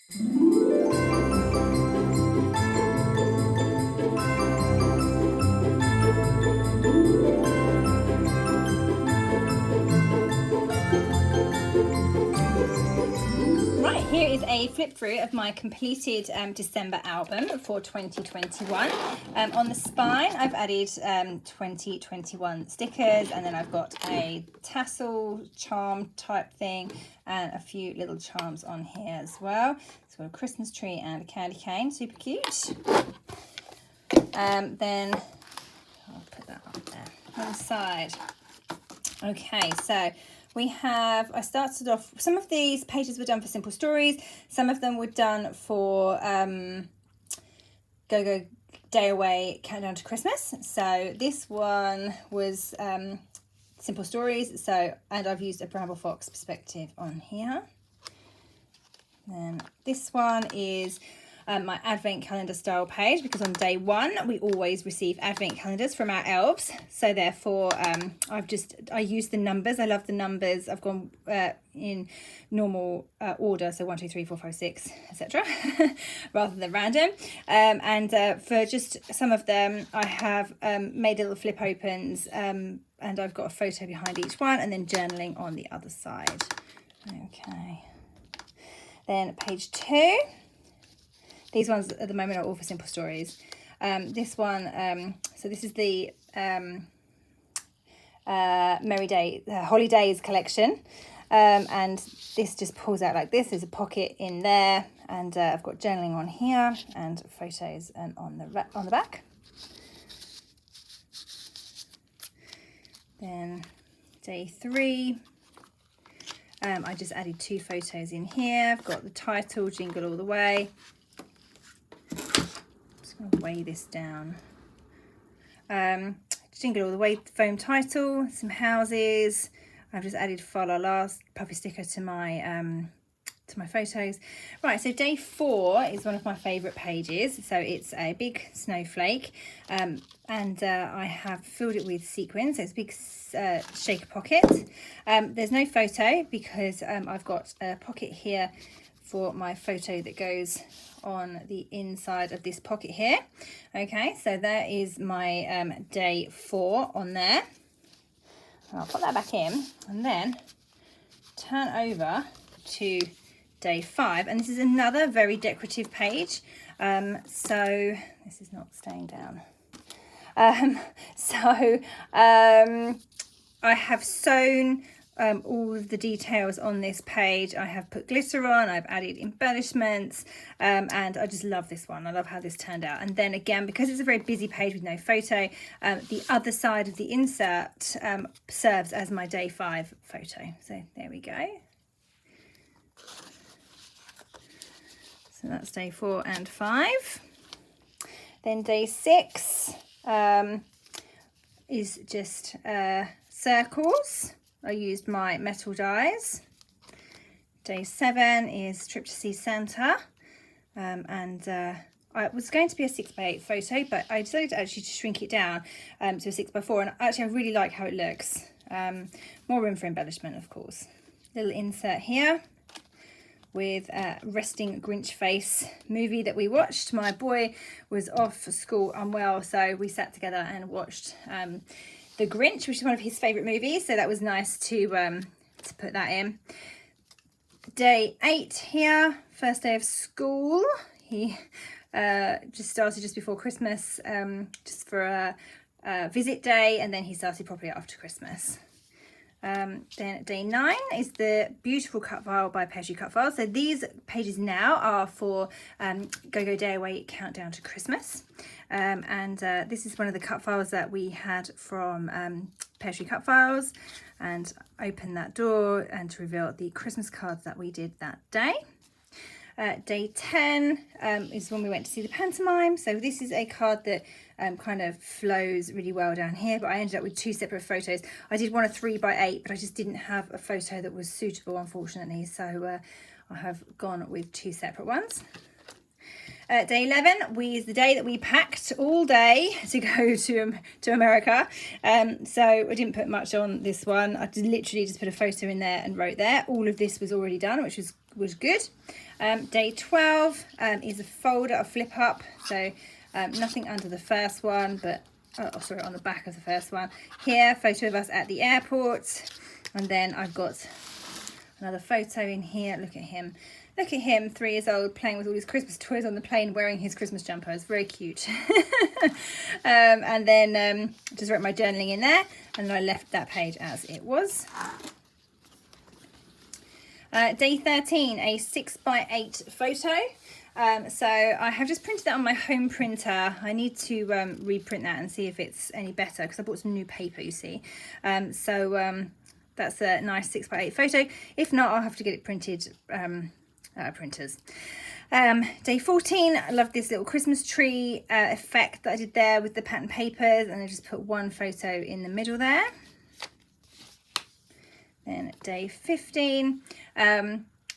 Here is a flip through of my completed December album for 2021. On the spine, I've added 2021 stickers, and then I've got a tassel charm type thing and a few little charms on here as well. It's got a Christmas tree and a candy cane, super cute. Then I'll put that up there on the side. Okay, so we have, I started off, some of these pages were done for Simple Stories, some of them were done for GoGo Dayaway Countdown to Christmas. So this one was Simple Stories, and I've used a Bramble Fox perspective on here. Then this one is my advent calendar style page, because on day one we always receive advent calendars from our elves, so therefore I use the numbers. I love the numbers. I've gone in normal order, so 1 2 3 4 5 6 etc. rather than random, and for just some of them I have made little flip opens, and I've got a photo behind each one and then journaling on the other side. Okay, then page 2. These ones at the moment are all for Simple Stories. This one, so this is the Holly Days collection, and this just pulls out like this. There's a pocket in there, and I've got journaling on here and photos on the back. Then day 3. I just added 2 photos in here. I've got the title, Jingle All the Way. Weigh this down. Jingle All the Way foam title, some houses. I've just added Fa La La puppy sticker to my photos. Right, so day 4 is one of my favourite pages. So it's a big snowflake, and I have filled it with sequins. So it's a big shaker pocket. There's no photo because I've got a pocket here for my photo that goes on the inside of this pocket here. Okay, so there is my day 4 on there. And I'll put that back in and then turn over to day 5, and this is another very decorative page. So this is not staying down. I have sewn all of the details on this page. I have put glitter on, I've added embellishments, and I just love this one. I love how this turned out. And then again, because it's a very busy page with no photo, the other side of the insert serves as my day 5 photo. So there we go. So that's day 4 and 5. Then day 6 is just circles. I used my metal dies. Day 7 is Trip to See Santa, and it was going to be a 6x8 photo, but I decided to actually shrink it down to a 6x4, and actually I really like how it looks. More room for embellishment, of course. Little insert here with a resting Grinch face movie that we watched. My boy was off for school unwell, so we sat together and watched The Grinch, which is one of his favourite movies, so that was nice to put that in. Day 8 here, first day of school. He just started just before Christmas, just for a visit day, and then he started properly after Christmas. Then day 9 is the beautiful cut file by Pastry Cut Files. So these pages now are for GoGo Dayaway Countdown to Christmas. And this is one of the cut files that we had from Pastry Cut Files, and open that door and to reveal the Christmas cards that we did that day. Day 10 is when we went to see the pantomime. So this is a card that kind of flows really well down here, but I ended up with 2 separate photos. I did want a 3x8, but I just didn't have a photo that was suitable, unfortunately, so I have gone with 2 separate ones. Day 11 is the day that we packed all day to go to America. So I didn't put much on this one. I literally just put a photo in there and wrote there. All of this was already done, which was good. Day 12 is a folder, a flip up, so nothing under the first one, but sorry, on the back of the first one. Here, photo of us at the airport, and then I've got another photo in here. Look at him, 3 years old, playing with all his Christmas toys on the plane, wearing his Christmas jumper. It's very cute. And then just wrote my journaling in there, and then I left that page as it was. Day 13, a 6x8 photo. So I have just printed that on my home printer. I need to reprint that and see if it's any better, because I bought some new paper, you see. That's a nice 6x8 photo. If not, I'll have to get it printed printers. Day 14, I love this little Christmas tree effect that I did there with the pattern papers, and I just put one photo in the middle there. Then day 15,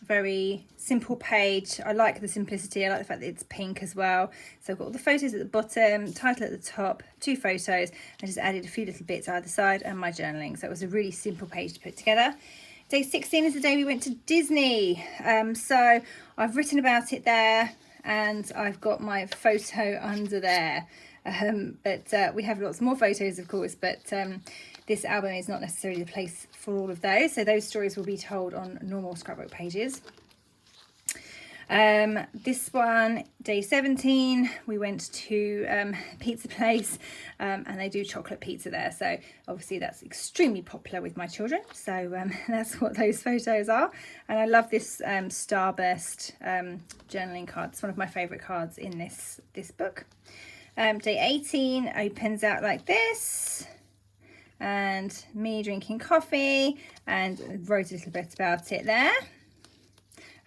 very simple page. I like the simplicity. I like the fact that it's pink as well. So I've got all the photos at the bottom, title at the top, 2 photos. I just added a few little bits either side, and my journaling. So it was a really simple page to put together. Day 16 is the day we went to Disney. So I've written about it there, and I've got my photo under there. But we have lots more photos, of course, but this album is not necessarily the place for all of those. So those stories will be told on normal scrapbook pages. This one, day 17, we went to pizza place, and they do chocolate pizza there, so obviously that's extremely popular with my children. So that's what those photos are, and I love this starburst journaling card. It's one of my favorite cards in this book. Day 18 opens out like this, and me drinking coffee, and wrote a little bit about it there.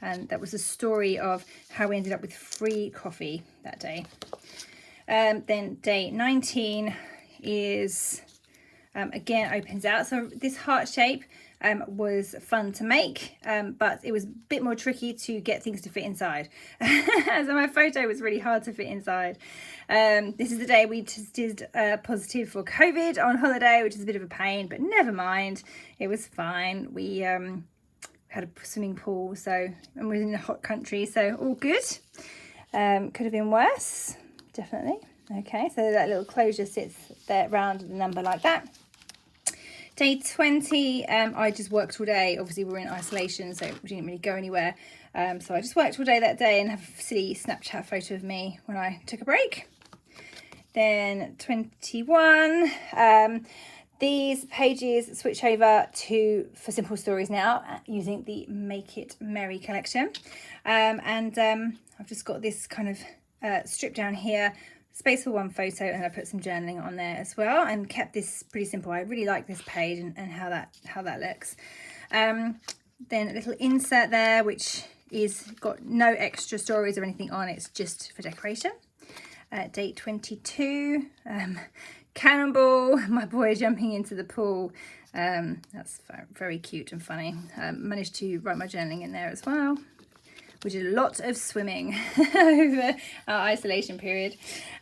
And that was a story of how we ended up with free coffee that day. Then day 19 is, again, opens out. So this heart shape was fun to make, but it was a bit more tricky to get things to fit inside. So my photo was really hard to fit inside. This is the day we tested positive for COVID on holiday, which is a bit of a pain, but never mind. It was fine. We had a swimming pool, and we're in a hot country, so all good. Could have been worse, definitely. Okay, so that little closure sits there round the number like that. Day 20, I just worked all day. Obviously we're in isolation, so we didn't really go anywhere. So I just worked all day that day and have a silly Snapchat photo of me when I took a break. Then 21, these pages switch over for simple stories now, using the Make It Merry collection. I've just got this kind of strip down here, space for one photo, and I put some journaling on there as well, and kept this pretty simple. I really like this page and how that looks. Then a little insert there, which is got no extra stories or anything on. It's just for decoration. Date 22. Cannonball, my boy jumping into the pool. That's very cute and funny. Managed to write my journaling in there as well. We did a lot of swimming over our isolation period.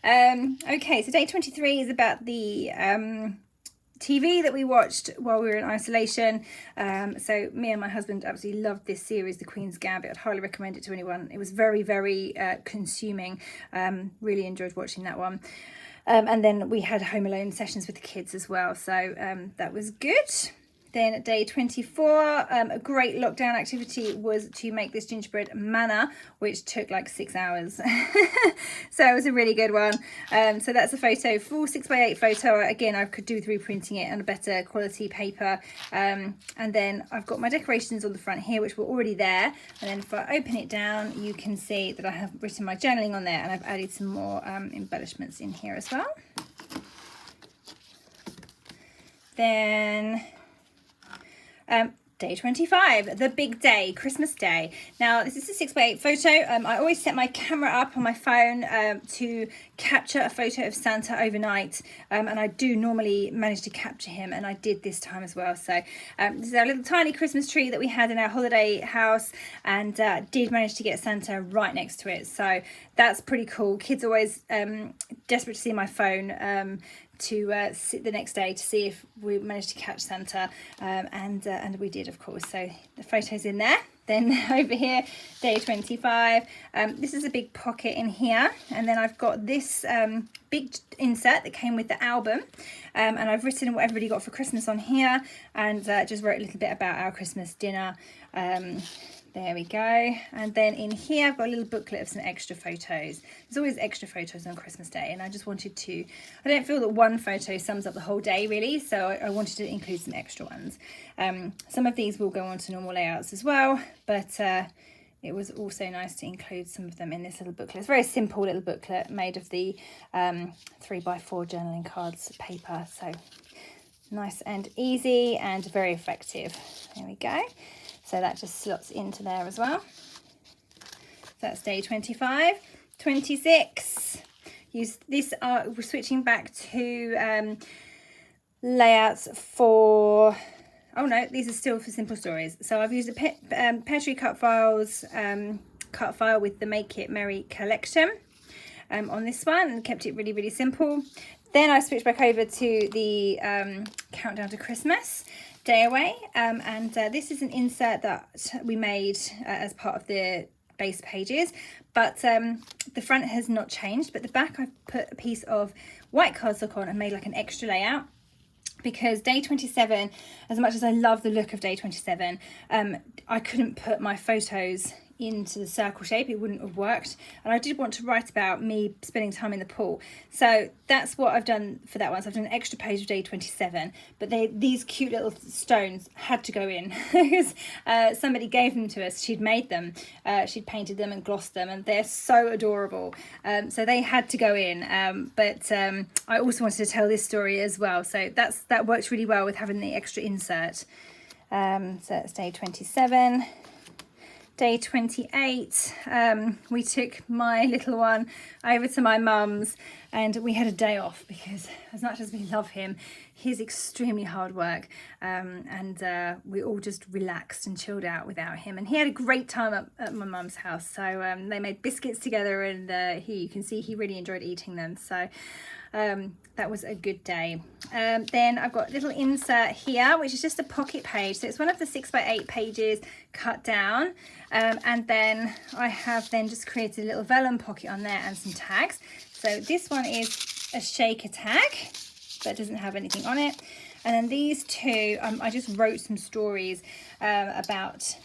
Okay, so day 23 is about the TV that we watched while we were in isolation. So me and my husband absolutely loved this series, The Queen's Gambit. I'd highly recommend it to anyone. It was very, very consuming. Really enjoyed watching that one. And then we had Home Alone sessions with the kids as well, so that was good. Then at day 24, a great lockdown activity was to make this gingerbread manna, which took like 6 hours. So it was a really good one. So that's a photo, full 6x8 photo. Again, I could do with reprinting it on a better quality paper. And then I've got my decorations on the front here, which were already there. And then if I open it down, you can see that I have written my journaling on there, and I've added some more embellishments in here as well. Then day 25, the big day, Christmas Day. Now this is a 6x8 photo. I always set my camera up on my phone to capture a photo of Santa overnight, and I do normally manage to capture him, and I did this time as well. So this is our little tiny Christmas tree that we had in our holiday house, and did manage to get Santa right next to it. So that's pretty cool. Kids always desperate to see my phone to sit the next day to see if we managed to catch Santa, and we did, of course. So the photos in there. Then over here, day 25, this is a big pocket in here, and then I've got this big insert that came with the album, and I've written what everybody got for Christmas on here, and just wrote a little bit about our Christmas dinner. There we go. And then in here I've got a little booklet of some extra photos. There's always extra photos on Christmas Day, and I just wanted to, I don't feel that one photo sums up the whole day really, so I wanted to include some extra ones. Some of these will go on to normal layouts as well, but it was also nice to include some of them in this little booklet. It's a very simple little booklet made of the 3x4 journaling cards paper, so nice and easy and very effective. There we go. So that just slots into there as well. So that's day 25. 26. Use this. We're switching back to layouts for. Oh no, these are still for simple stories. So I've used a Petri cut files cut file with the Make It Merry collection on this one, and kept it really, really simple. Then I switched back over to the Countdown to Christmas Dayaway, and this is an insert that we made as part of the base pages, but the front has not changed, but the back I've put a piece of white cardstock on and made like an extra layout, because day 27, as much as I love the look of day 27, I couldn't put my photos into the circle shape. It wouldn't have worked, and I did want to write about me spending time in the pool, so that's what I've done for that one. So I've done an extra page of day 27, but these cute little stones had to go in because somebody gave them to us. She'd made them, she'd painted them and glossed them, and they're so adorable, so they had to go in, but I also wanted to tell this story as well, so that works really well with having the extra insert. So that's day 27. Day 28, we took my little one over to my mum's, and we had a day off because, as much as we love him, he's extremely hard work, and we all just relaxed and chilled out without him, and he had a great time at my mum's house. So they made biscuits together, and you can see he really enjoyed eating them, so that was a good day. Then I've got a little insert here, which is just a pocket page, so it's one of the 6x8 pages cut down, and then I have then just created a little vellum pocket on there and some tags. So this one is a shaker tag that doesn't have anything on it, and then these two I just wrote some stories about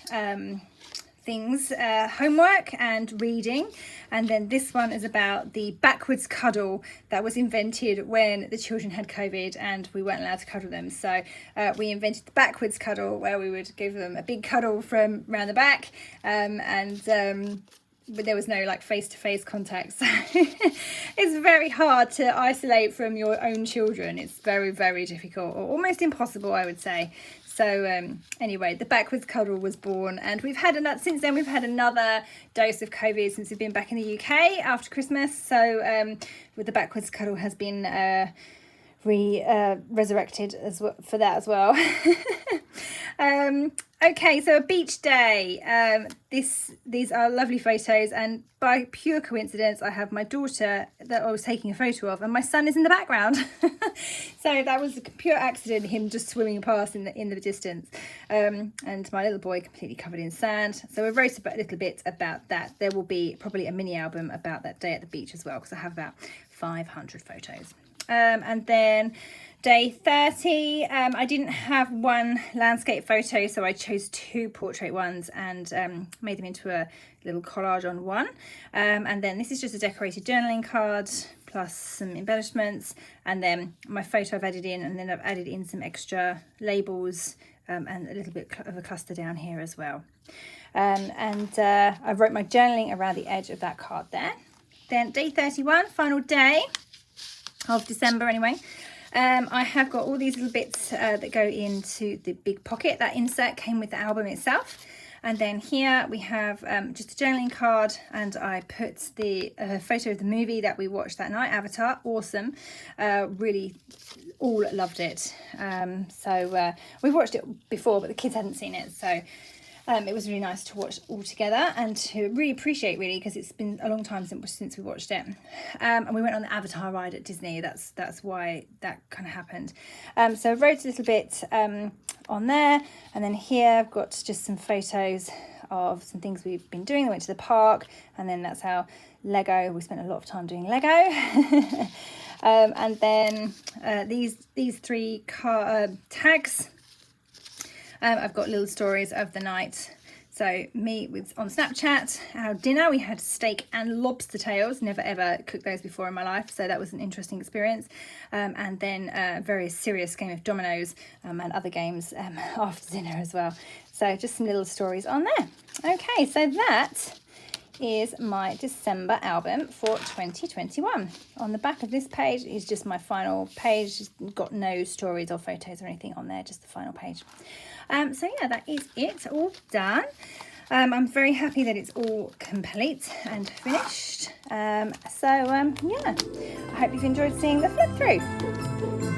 things, homework and reading, and then this one is about the backwards cuddle that was invented when the children had COVID and we weren't allowed to cuddle them. So we invented the backwards cuddle, where we would give them a big cuddle from around the back, but there was no like face-to-face contact, so it's very hard to isolate from your own children. It's very, very difficult, or almost impossible, I would say. So anyway, the backwards cuddle was born, and we've had since then we've had another dose of COVID since we've been back in the UK after Christmas. So with the backwards cuddle has been resurrected as well for that as well. Okay, so a beach day. These are lovely photos, and by pure coincidence I have my daughter that I was taking a photo of, and my son is in the background. So that was a pure accident, him just swimming past in the distance, and my little boy completely covered in sand. So I wrote a little bit about that. There will be probably a mini album about that day at the beach as well, because I have about 500 photos. And then day 30, I didn't have one landscape photo, so I chose two portrait ones and made them into a little collage on one. And then this is just a decorated journaling card plus some embellishments, and then my photo I've added in, and then I've added in some extra labels and a little bit of a cluster down here as well. I wrote my journaling around the edge of that card there. Then day 31, final day of December anyway. I have got all these little bits that go into the big pocket. That insert came with the album itself, and then here we have just a journaling card, and I put the photo of the movie that we watched that night, Avatar. Awesome, really all loved it. So we watched it before, but the kids hadn't seen it, so It was really nice to watch all together and to really appreciate, really, because it's been a long time since we watched it. And we went on the Avatar ride at Disney. That's why that kind of happened. So I wrote a little bit on there, and then here I've got just some photos of some things we've been doing. We went to the park, and then that's how Lego. We spent a lot of time doing Lego. And then these three tags. I've got little stories of the night. So me on Snapchat, our dinner, we had steak and lobster tails. Never ever cooked those before in my life, so that was an interesting experience. And then a very serious game of dominoes and other games after dinner as well. So just some little stories on there. Okay, so that is my December album for 2021. On the back of this page is just my final page. It's got no stories or photos or anything on there, just the final page. So yeah, that is it, all done. I'm very happy that it's all complete and finished. Yeah, I hope you've enjoyed seeing the flip through.